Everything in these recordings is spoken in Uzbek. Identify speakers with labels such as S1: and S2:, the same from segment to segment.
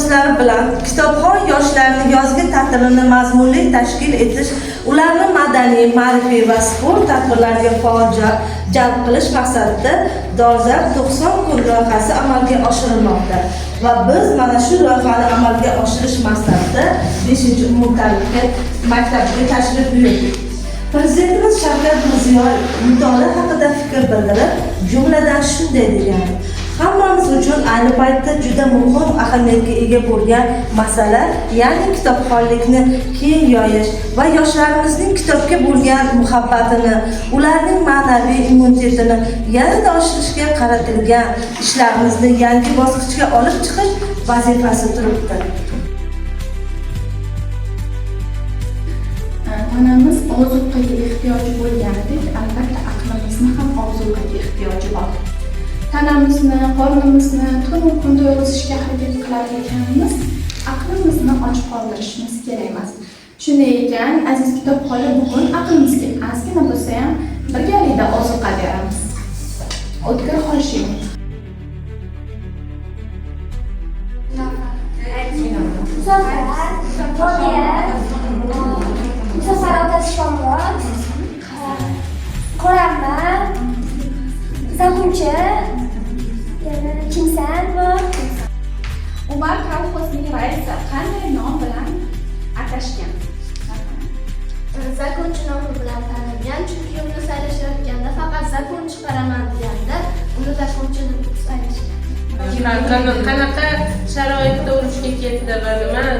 S1: mutaxassislari bilan kitobxon yoshlarni yozgi ta'tilini mazmunli tashkil etish, ularni madaniy, ma'rifiy va sport tadbirlariga faol jalb qilish maqsadida dolzarb 90 kun loyihasi amalga oshirilmoqda va biz mana shu loyihani amalga oshirish maqsadida 5-umumta'lim maktabiga tashrif buyurdik. Prezidentimiz Shavkat Mirziyoyev mutolaa haqida fikr bildirib, jumladan shunday degan: hammamiz uchun ayni paytda juda muhim ahamiyatga ega bo'lgan masala, ya'ni kitobxonlikni keng yoyish va yoshlarimizning kitobga bo'lgan muhabbatini, ularning ma'naviy immunitetini yanada oshirishga qaratilgan ishlarimizni yangi bosqichga olib chiqish vazifasi turibdi.
S2: Tanamiz ozuqaga ehtiyoji bo'lganidek, albatta aqlimizni ham ozuqaga ehtiyoji bor. Tanamizni, qornimizni tunu kun to'yg'izishga harakat qilar ekanmiz, aqlimizni och qoldirishimiz kerak emas. Shunday ekan, aziz kitobxonlar, bugun aqlimizga ozgina bo'lsa ham birgalikda ozuqa beramiz. O'tkir Hoshimov.
S3: Muzaffar otasi Shomrot, Qo'rama, Zaguncha, Kimsan bor.
S2: Umar kolxozning raisi qanday nom bilan atashgan?
S3: Zaguncha nomi bilan tanilgan, chunki uni saylashayotganda faqat zakun chiqaraman deganda uni zaguncha deb saylashgan.
S4: Qanaqa sharoitda urushga ketdi va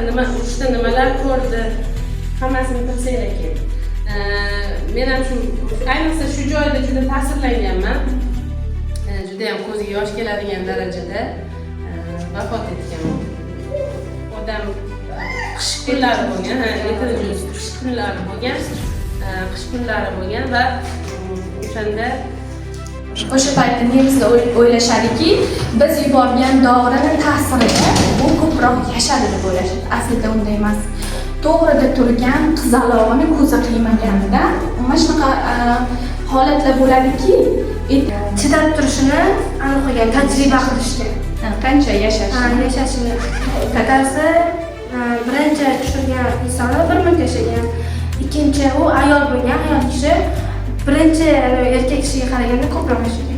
S4: nima urushda nimalar ko'rdi? Hammasini bilsanglar kerak. Men ham shu ayniqsa shu joyda juda ta'sirlanganman. Juda ham ko'ziga yosh keladigan darajada vafot etgan odam. Qish kunlari bo'lgan, qish kunlari bo'lgan va o'shanda
S2: O'sha paytda nemislar o'ylashadiki, biz yuborgan dorining ta'sirida u ko'proq yashadi deb o'ylashadi. Aslida unday emas. To'g'rida turgan qizalog'ini ko'zi qiymaganida mana shunaqa holatlar bo'ladiki,
S3: Chidab turishini aniqlagan, tajriba qilishgan.
S2: Qancha
S3: yashashini. Dadasi birinchi tushirgan insoni 1 ming yashagan. Ikkinchi u ayol bo'lgan, ayol kishi birinchi erkak kishiga qaraganda ko'proq yashagan.